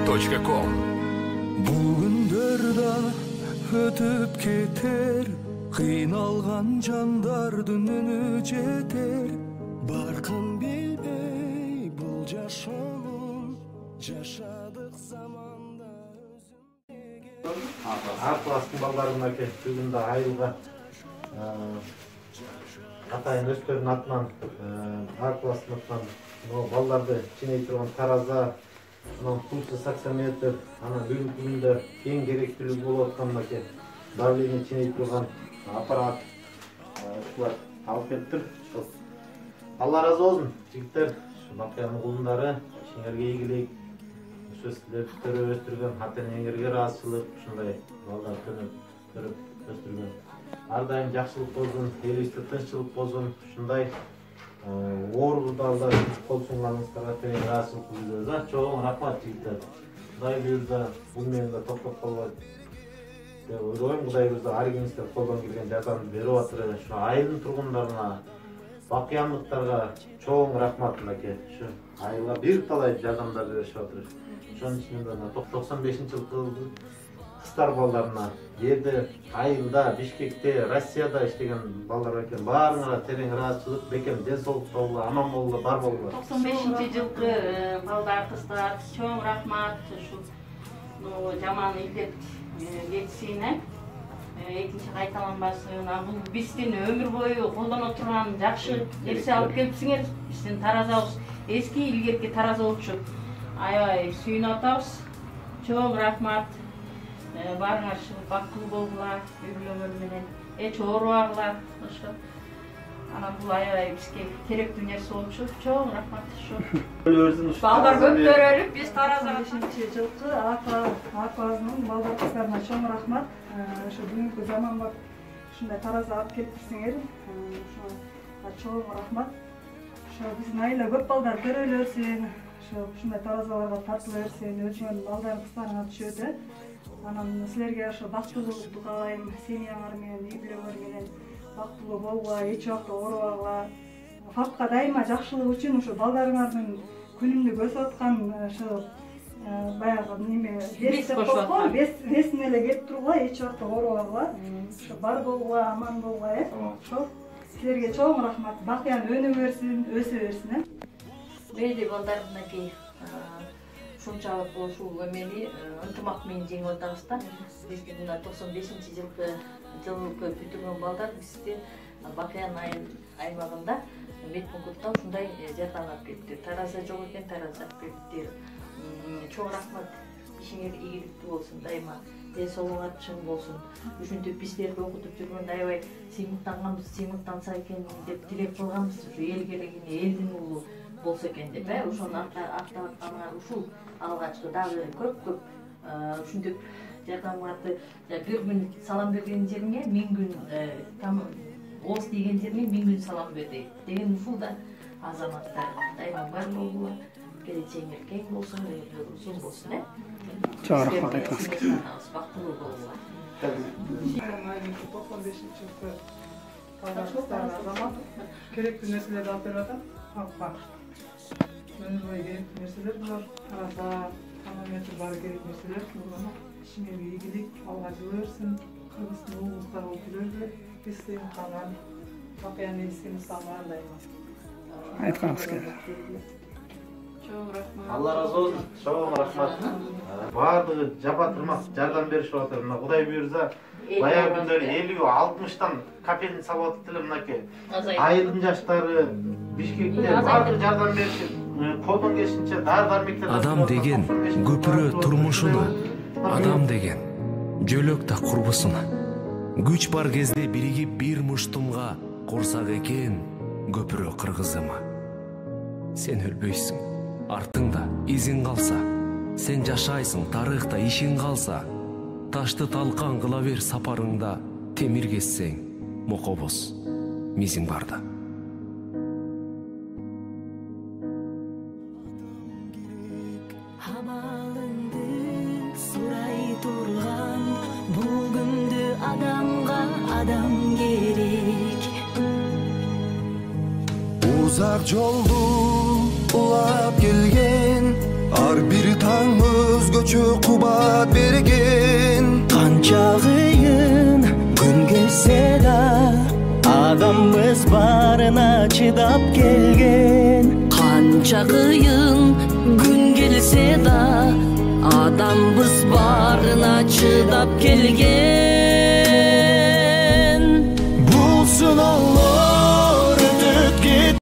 Podcast.com. Бул күндөр да өтүп кетер, кыйналган жандар дүнүнө жетер. Баркын билбей бул жашоонун жашадык заманда класстын балдарына бүгүндө айылга атайын өздөрүнүн атынан класстын атынан балдарды ченей турган тараза, пульсы саксометр, бүгүнкү күндө эң керектүүлүгү болуп аткан давление ченей турган аппарат ушулар алып келиптир. Алла разы болсун жигиттер, Бакыянын кулундары, ишиңерге ийгилик, силерди өстүргөн ата-энеңерге ыраазычылык, ушундай балдар көрүп өстүргөн. Ар дайым жакшылык болсун, элибизде тынччылык болсун, ушундай оор далда кол сунганыңыздарга терең ыраазычылык билдиребиз. Чоң рахмат жигиттер. Кудай буюрса, бул менен да токтоп калбайт деп ойлойм. Кудай буюрса, ар кимиңиздер колдон келген жардамды берип атыр. Ушу айылдын тургундарына, бакыяндыктарга чоң рахмат мынакей. Ушу айылга бир талай жардамдар беришип атыр. Ошонун ичинде 95-жылкы кыздар балдарына, жерде, айылда, Бишкекте, Россияда иштеген балдар экен. Баарыңарга терең ыраазычылык, бекем ден соолукта болгула, аман болгула, бар болгула. 95-жылкы балдар, кыздар, чоң рахмат. Ушу жаман илдеп кетсине, экинчи кайталанбасын. Бул биздин өмүр бою колдоно турган жакшы нерсе алып келипсиңер. Биздин таразабыз эски илгерки тараза болчу. Аябай сүйүнүп атабыз. Чоң рахмат. Барыңар бактылуу болгула, үй-бүлөңөр менен эч оорубагыла. Ошо бул аябай бизге керектүү нерсе болчу. Чоң рахмат. Балдар көп төрөлүп, биз тараза 5-жылкы класынын балдар кыздарына чоң рахмат. Ошо бүгүнкү заманбап ушундай тараза алып келипсиңер. Чоң рахмат. Ошо биздин айылда көп балдар төрөлө берсин, ушундай таразаларга тартыла берсин, өзүңөрдүн балдарын кыздарыңар түшөдө. Анан силерге ошо бактылуулукту каалайм, семьяңар менен, үй-бүлөңөр менен бактылуу болгула, эч убакта оорубагыла. Фактка дайыма жакшылык үчүн ошо балдарыңардын күнүмдүк өсүп аткан ошо баягы неме весине эле келип тургула, эч убакта оорубагыла. Ошо бар болгула, аман болгула, ошо силерге чоң рахмат. Бакыян өнүгө берсин, өсө берсин. Мейли балдар мынакей ушунчалык ушул эмени ынтымак менен жеңип атабыз да. Биздин мына 95-жылкы бүтүргөн балдар бизде Бакыян аймагында медпунктта ушундай жардам алып келипти. Тараза жок экен, тараза алып келипти. Чоң рахмат. Ишиңер ийгиликтүү болсун, дайыма ден соолугуңар чың болсун. Ушинтип биздерди окутуп жүргөндө аябай сыймыктанганбыз, сыймыктанса экен деп тилек кылганбыз. Ушу эл керегине элдин уулу болсо экен деп, ошону актатканыңар ушул алгачкы дагы көп ушинтип жардамыңарды бир күн салам берген жериңе 1000 күн ооз тийген жериңе 1000 күн салам бер деген ушул да азаматтар дайыма бар болгула, келечегиңер кең болсун, өмүрүңөр узун болсун. Чоң рахмат айтыңыз. Бактылуу болгула. 95-жылкы азамат керектүү нерселерди алып берип атат. Өмүр бою керектүү нерселер булар. Тараза, термометр баары керектүү нерселер. Ишиңерге ийгилик, алга жылы берсин. Кыргыздын уулуңуздар болуп жүрөлү. Биз сыйынтаган Бакыян эсин салган дайыма. Айтканыңыз келди. Чоң рахмат. Алла разы болсун. Чоң рахмат. Баардыгы жапа-тырмак жардам беришип атыр. Мына Кудай буюрса, баягы күндөрү 50-60 капелин салып атып эле мынакей. Айылдын жаштары Бишкекте баардыгы жардам беришип, колдон келишинче дар-дармектер. Адам деген көпүрө турмушуна, адам деген жөлөк да курбусуна. Күч бар кезде биригип бир муштумга курсак экен көпүрө кыргызыма. Сен өлбөйсүң, артыңда изиң калса, сен жашайсың, тарыхта ишиң калса. Ташты талкан кыла бер сапарыңда, темир кессең, мокобоз мизиң барда. Абалыңды сурай турган бул күндө адамга адам керек. Узак жолду улап келген ар бир таң өзгөчө болчу кубат берген. Канча кыйын күн келсе да адамбыз барына чыдап келген. Канча кыйын күн келсе да адамбыз барына чыдап келген.